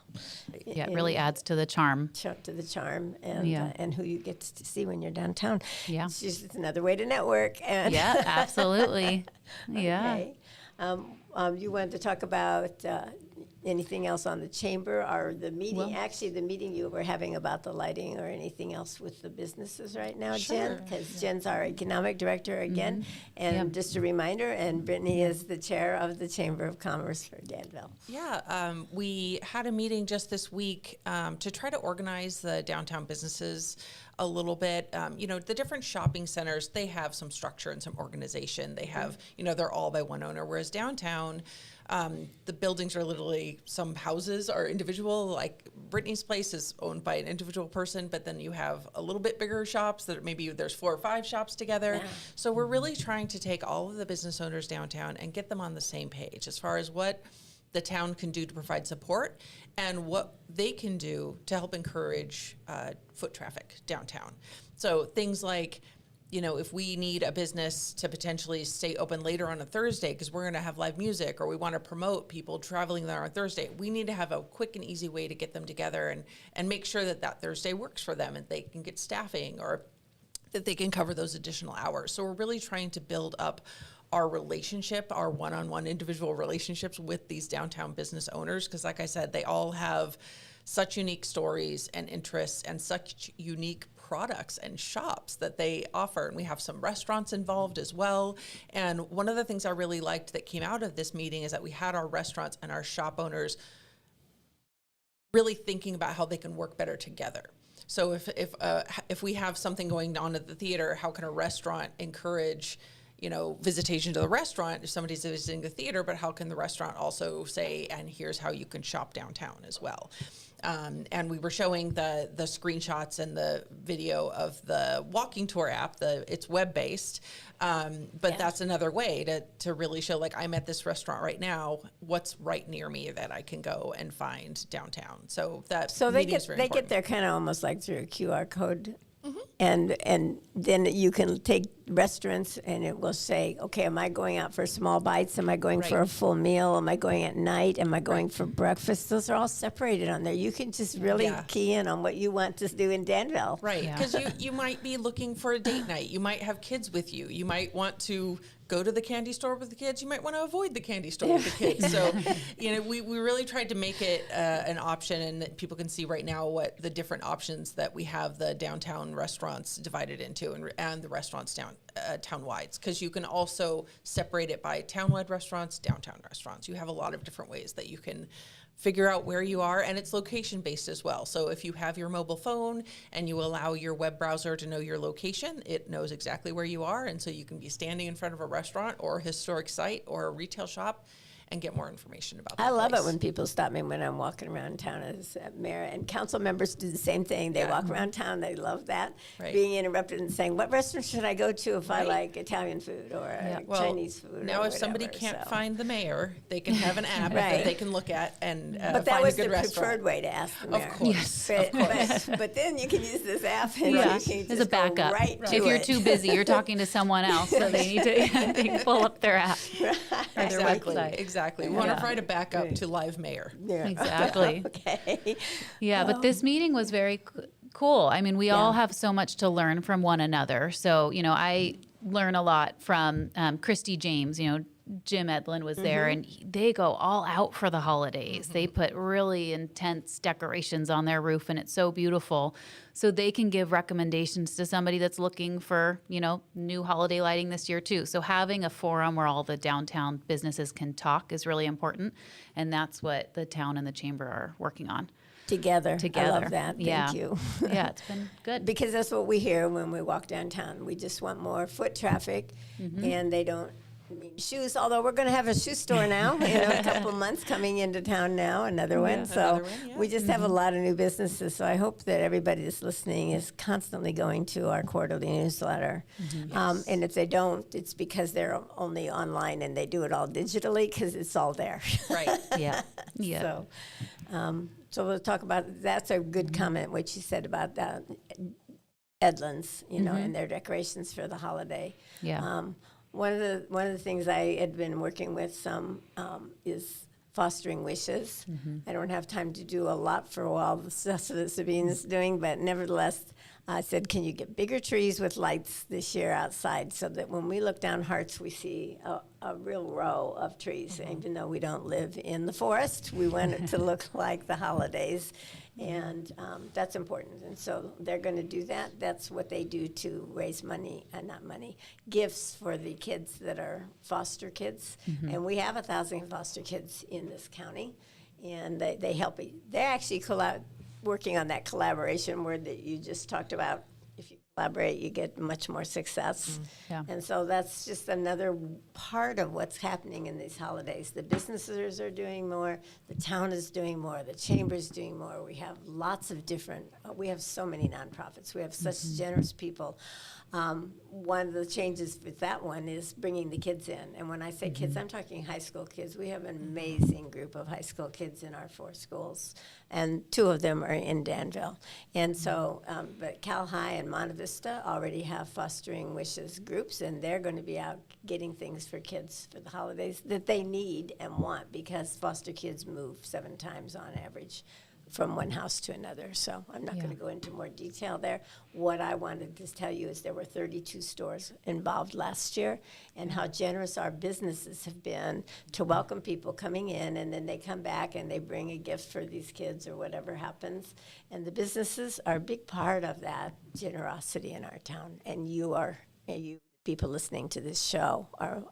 Yeah, it really adds to the charm. To the charm and Yeah. and who you get to see when you're downtown. Yeah. It's another way to network. And Yeah, absolutely. Yeah. Okay. You wanted to talk about anything else on the chamber or the meeting? Well- Actually, the meeting you were having about the lighting or anything else with the businesses right now, Sure. Jen? Because Jen's our economic director again. And Yep. just a reminder, and Brittany is the chair of the Chamber of Commerce for Danville. Yeah, we had a meeting just this week to try to organize the downtown businesses a little bit. The different shopping centers, they have some structure and some organization. They have, they're all by one owner, whereas downtown, the buildings are literally, some houses are individual, like Brittany's place is owned by an individual person, but then you have a little bit bigger shops that maybe there's 4 or 5 shops together. Yeah. So we're really trying to take all of the business owners downtown and get them on the same page as far as what the town can do to provide support and what they can do to help encourage foot traffic downtown. So things like, if we need a business to potentially stay open later on a Thursday because we're going to have live music, or we want to promote people traveling there on Thursday, we need to have a quick and easy way to get them together and make sure that Thursday works for them and they can get staffing or that they can cover those additional hours. So we're really trying to build up our relationship, our one-on-one individual relationships with these downtown business owners, because like I said, they all have such unique stories and interests and such unique products and shops that they offer. And we have some restaurants involved as well. And one of the things I really liked that came out of this meeting is that we had our restaurants and our shop owners really thinking about how they can work better together. So if we have something going on at the theater, how can a restaurant encourage visitation to the restaurant if somebody's visiting the theater, but how can the restaurant also say, and here's how you can shop downtown as well. And we were showing the screenshots and the video of the walking tour app. It's web-based, but that's another way to really show, like, I'm at this restaurant right now. What's right near me that I can go and find downtown? So they meeting's very get important. there kind of almost like through a QR code. And then you can take restaurants and it will say, okay, am I going out for small bites? Am I going for a Right. full meal? Am I going at night? Am I going for breakfast? Those are all separated on there. You can just really Yeah. key in on what you want to do in Danville. Right, Yeah. because you might be looking for a date night. You might have kids with you. You might want to go to the candy store with the kids. You might want to avoid the candy store with the kids. So, we really tried to make it an option, and that people can see right now what the different options that we have the downtown restaurants divided into, and the restaurants townwide. Because you can also separate it by townwide restaurants, downtown restaurants. You have a lot of different ways that you can figure out where you are, and it's location based as well. So if you have your mobile phone and you allow your web browser to know your location, it knows exactly where you are, and so you can be standing in front of a restaurant or a historic site or a retail shop, and get more information about I that love place. it when people stop me when I'm walking around town as mayor, and council members do the same thing. They walk around town. They love that, Right. being interrupted and saying, "What restaurant should I go to if I Right. like Italian food or Well, Chinese food?" now, or if somebody whatever, can't so. find the mayor, they can have an app Right. that they can look at and But that find was a good the restaurant. preferred way to ask the mayor. course. Yes, But then you can use this app and Yeah, you can as a just go backup. right to If you're it. too busy, you're talking to someone else, so they need to they can pull up their app or their Exactly. website. Exactly. We want Yeah. to write a backup to Live Mayor. Yeah. Exactly. Okay. Yeah, but this meeting was very cool. I mean, we all Yeah. have so much to learn from one another. So, I learn a lot from Christy James. Jim Edlin was there, and they go all out for the holidays. They put really intense decorations on their roof, and it's so beautiful. So they can give recommendations to somebody that's looking for, new holiday lighting this year too. So having a forum where all the downtown businesses can talk is really important, and that's what the town and the chamber are working on Together. together. I love that. Yeah. Thank you. Yeah, it's been good. Because that's what we hear when we walk downtown. We just want more foot traffic, and they don't need shoes. Although we're going to have a shoe store now in a couple months coming into town now, another one. So another one, yeah. we just have a lot of new businesses. So I hope that everybody that's listening is constantly going to our quarterly newsletter. And if they don't, it's because they're only online and they do it all digitally because it's all there. Right. Yeah. Yeah. So we'll talk about, that's a good comment, what you said about that, Edlin's, and their decorations for the holiday. Yeah. One of the things I had been working with some is fostering wishes. I don't have time to do a lot for all the stuff that Sabine's doing, but nevertheless, I said, can you get bigger trees with lights this year outside so that when we look down Hearts, we see a real row of trees. Even though we don't live in the forest, we want it to look like the holidays. And that's important. And so they're going to do that. That's what they do to raise money, not money, gifts for the kids that are foster kids. And we have 1,000 foster kids in this county. And they help. They're actually working on that collaboration word that you just talked about. If you collaborate, you get much more success. Yeah. And so that's just another part of what's happening in these holidays. The businesses are doing more, the town is doing more, the chamber's doing more. We have lots of different, we have so many nonprofits. We have such generous people. One of the changes with that one is bringing the kids in. And when I say kids, I'm talking high school kids. We have an amazing group of high school kids in our 4 schools, and 2 of them are in Danville. And so, but Cal High and Monte Vista already have Fostering Wishes groups, and they're going to be out getting things for kids for the holidays that they need and want, because foster kids move 7 times on average from one house to another. So I'm not going to go into more detail there. What I wanted to tell you is there were 32 stores involved last year, and how generous our businesses have been to welcome people coming in, and then they come back and they bring a gift for these kids or whatever happens. And the businesses are a big part of that generosity in our town. And you people listening to this show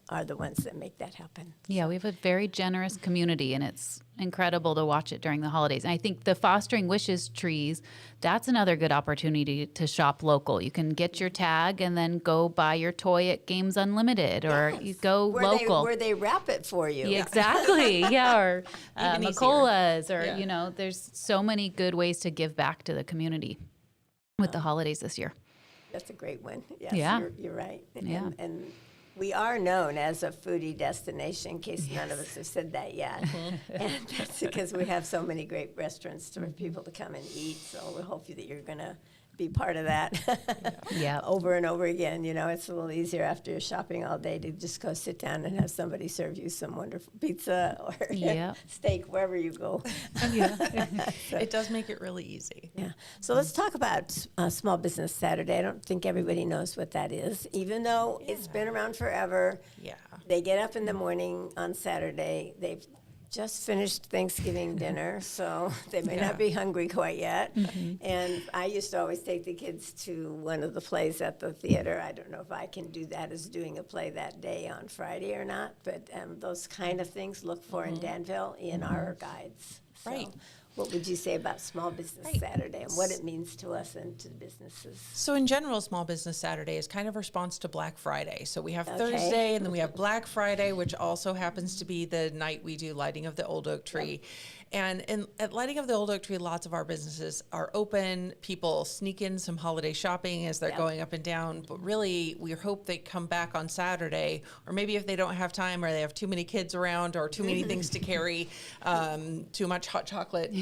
are the ones that make that happen. Yeah, we have a very generous community, and it's incredible to watch it during the holidays. And I think the Fostering Wishes trees, that's another good opportunity to shop local. You can get your tag and then go buy your toy at Games Unlimited, or you go local. Where they wrap it for you. Yeah, exactly. Yeah, or Even easier. Macola's, or, Yeah. there's so many good ways to give back to the community with the holidays this year. That's a great one. Yes, Yeah. you're right. Yeah. And we are known as a foodie destination, in case none of us have said that yet. And that's because we have so many great restaurants for people to come and eat. So we hope that you're going to be part of that Yeah. over and over again. It's a little easier after you're shopping all day to just go sit down and have somebody serve you some wonderful pizza or Yeah. steak wherever you go. It does make it really easy. Yeah. So let's talk about Small Business Saturday. I don't think everybody knows what that is, even though it's been around forever. Yeah. They get up in the morning on Saturday. They've just finished Thanksgiving dinner, so they may not be hungry quite yet. And I used to always take the kids to one of the plays at the theater. I don't know if I can do that as doing a play that day on Friday or not, but those kind of things look for in Danville in our guides. So Right. What would you say about Small Business Right. Saturday and what it means to us and to the businesses? So in general, Small Business Saturday is kind of a response to Black Friday. So we have Okay. Thursday, and then we have Black Friday, which also happens to be the night we do Lighting of the Old Oak Tree. And at Lighting of the Old Oak Tree, lots of our businesses are open. People sneak in some holiday shopping as they're Yep. going up and down. But really, we hope they come back on Saturday, or maybe if they don't have time or they have too many kids around or too many things to carry, too much hot chocolate,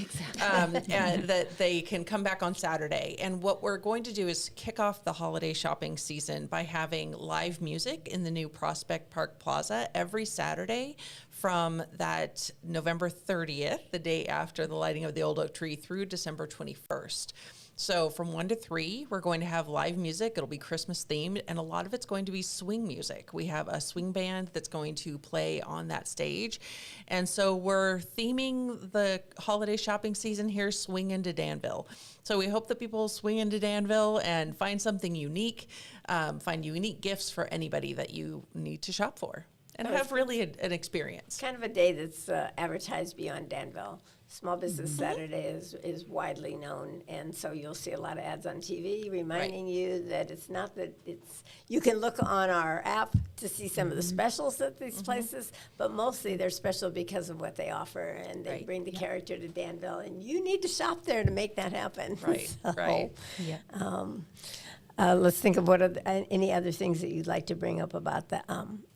and that they can come back on Saturday. And what we're going to do is kick off the holiday shopping season by having live music in the new Prospect Park Plaza every Saturday from that November 30th, the day after the lighting of the Old Oak Tree, through December 21st. So from 1 to 3, we're going to have live music. It'll be Christmas themed, and a lot of it's going to be swing music. We have a swing band that's going to play on that stage. And so we're theming the holiday shopping season here, Swing into Danville. So we hope that people swing into Danville and find something unique, find unique gifts for anybody that you need to shop for, and have really an experience. It's kind of a day that's advertised beyond Danville. Small Business Saturday is widely known, and so you'll see a lot of ads on TV reminding you that it's not that it's, you can look on our app to see some of the specials at these places, but mostly they're special because of what they offer, and they Right. bring the character to Danville, and you need to shop there to make that happen. Right, So, right. Yeah. let's think of what are any other things that you'd like to bring up about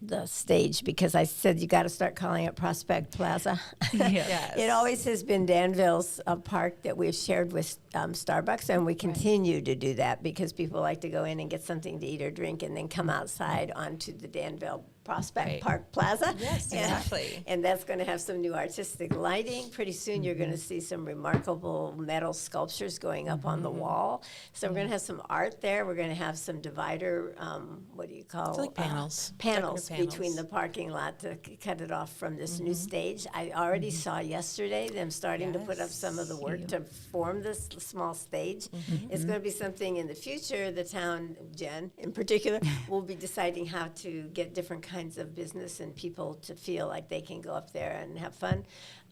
the stage, because I said you got to start calling it Prospect Plaza. Yes. It always has been Danville's park that we've shared with Starbucks, and we continue to do that because people like to go in and get something to eat or drink and then come outside onto the Danville Prospect Right. Park Plaza. Yes, And- exactly. And that's going to have some new artistic lighting. Pretty soon you're going to see some remarkable metal sculptures going up on the wall. So we're going to have some art there. We're going to have some divider, what do you call? It's like panels, Panels decorative between panels. the parking lot to cut it off from this new stage. I already saw yesterday them starting to put up some of the work to form this small stage. It's going to be something in the future. The town, Jen in particular, will be deciding how to get different kinds of business and people to feel like they can go up there and have fun.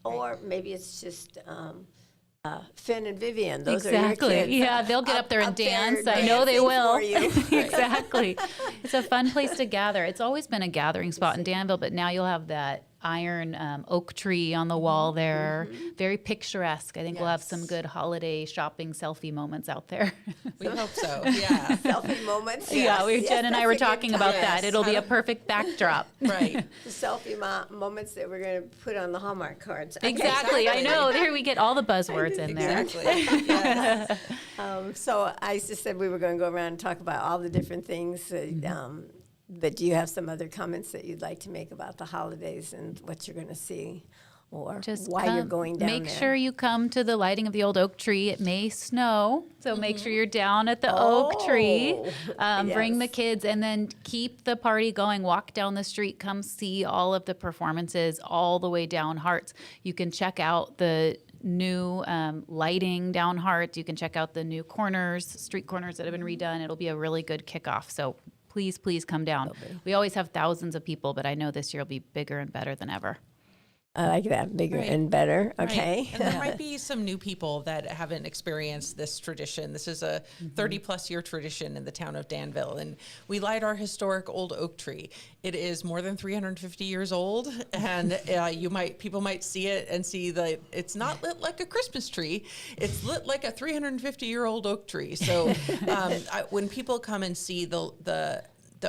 Or maybe it's just Finn and Vivian. Those are Exactly. your kids. Yeah, they'll get up there and dance. I dancing know they will. for you. Exactly. It's a fun place to gather. It's always been a gathering spot in Danville, but now you'll have that iron oak tree on the wall there. Very picturesque. I think we'll have some Yes. good holiday shopping selfie moments out there. We hope so. Yeah. Selfie moments. Yeah, Yes, Jen and I that's were a good talking time. about Yes. that. It'll be a perfect backdrop. Right. The selfie moments that we're going to put on the Hallmark cards. Okay, Exactly. I Exactly. know. There we get all the buzzwords in there. Exactly. Yes. So I just said we were going to go around and talk about all the different things. But do you have some other comments that you'd like to make about the holidays and what you're going to see, or Just why you're come- going down make there? sure you come to the lighting of the old oak tree. It may snow, so make sure you're down at the oak tree. Bring the Yes. kids, and then keep the party going. Walk down the street. Come see all of the performances all the way down Hearts. You can check out the new lighting down Hearts. You can check out the new corners, street corners that have been redone. It'll be a really good kickoff. So please come down. We always have thousands of people, but I know this year will be bigger and better than ever. I like that, bigger Right. and better. Right. Okay. And there might be some new people that haven't experienced this tradition. This is a 30-plus year tradition in the town of Danville, and we light our historic old oak tree. It is more than 350 years old, and people might see it and see that it's not lit like a Christmas tree. It's lit like a 350-year-old oak tree. So when people come and see the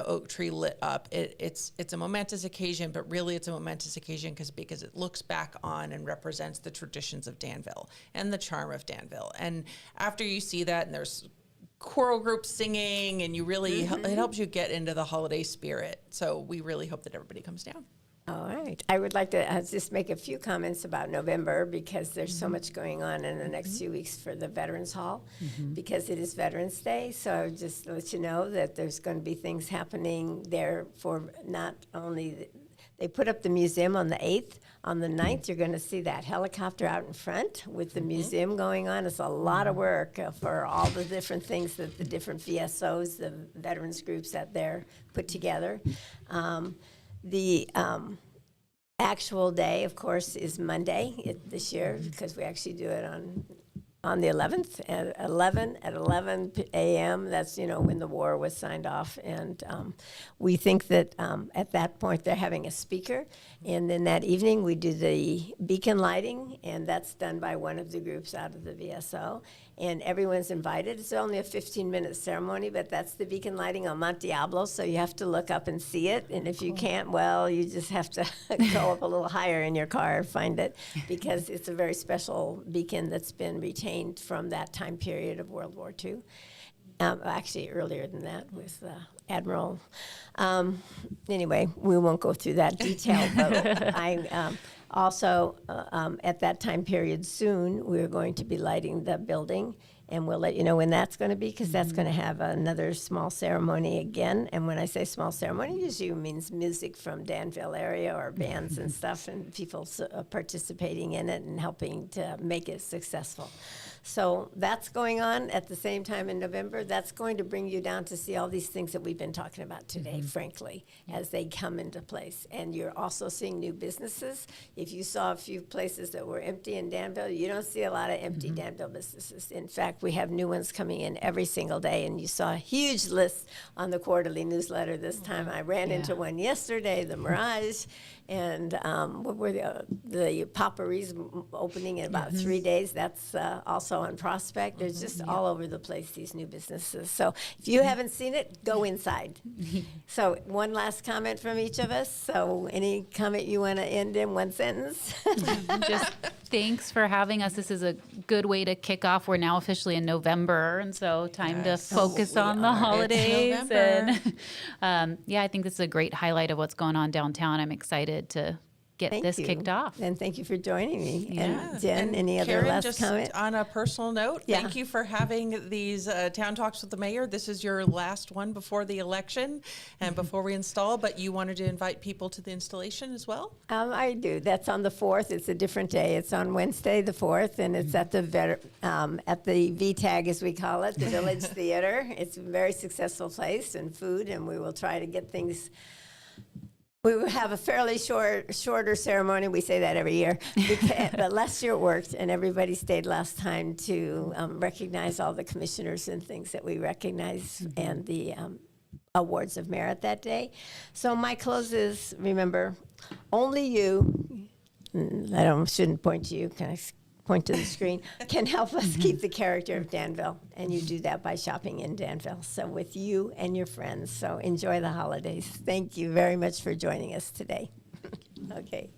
oak tree lit up, it's a momentous occasion, but really it's a momentous occasion because it looks back on and represents the traditions of Danville and the charm of Danville. And after you see that, and there's choral groups singing, and you really it helps you get into the holiday spirit. So we really hope that everybody comes down. All right. I would like to just make a few comments about November, because there's so much going on in the next few weeks for the Veterans Hall, because it is Veterans Day. So I would just let you know that there's going to be things happening there for not only they put up the museum on the 8th. On the 9th, you're going to see that helicopter out in front with the museum going on. It's a lot of work for all the different things that the different VSOs, the veterans groups that they're put together. actual day, of course, is Monday this year because we actually do it on the 11th at 11 a.m. That's when the war was signed off, and we think that at that point they're having a speaker, and then that evening we do the beacon lighting, and that's done by one of the groups out of the VSO, and everyone's invited. It's only a 15-minute ceremony, but that's the beacon lighting on Monte Diablo, so you have to look up and see it, and if you can't, well, you just have to go up a little higher in your car and find it, because it's a very special beacon that's been retained from that time period of World War II. Actually, earlier than that with Admiral. Anyway, we won't go through that detail, but I also, at that time period soon, we're going to be lighting the building, and we'll let you know when that's going to be, because that's going to have another small ceremony again. And when I say small ceremony, it usually means music from Danville area or bands and stuff, and people participating in it and helping to make it successful. So that's going on at the same time in November. That's going to bring you down to see all these things that we've been talking about today, frankly, as they come into place. And you're also seeing new businesses. If you saw a few places that were empty in Danville, you don't see a lot of empty Danville businesses. In fact, we have new ones coming in every single day, and you saw a huge list on the quarterly newsletter this time. I ran into one yesterday, the Mirage, and what were the Potpourri's opening in about 3 days. That's also on Prospect. There's just all over the place, these new businesses. So if you haven't seen it, go inside. So one last comment from each of us. So any comment you want to end in one sentence? Just thanks for having us. This is a good way to kick off. We're now officially in November, and so time to focus on the holidays. And I think this is a great highlight of what's going on downtown. I'm excited to get this kicked off. And thank you for joining me. Yeah. And Jen, And any other Karen, last just comment? on a personal note, Yeah. thank you for having these town talks with the mayor. This is your last one before the election and before we install, but you wanted to invite people to the installation as well? I do. That's on the 4th. It's a different day. It's on Wednesday, the 4th, and it's at the VTAG, as we call it, the Village Theater. It's a very successful place and food, and we will try to get things. We will have a fairly shorter ceremony. We say that every year. But last year it worked, and everybody stayed last time to recognize all the commissioners and things that we recognize and the awards of merit that day. So my close is, remember, only you, shouldn't point to you, can I point to the screen, can help us keep the character of Danville. And you do that by shopping in Danville. So with you and your friends. So enjoy the holidays. Thank you very much for joining us today. Okay.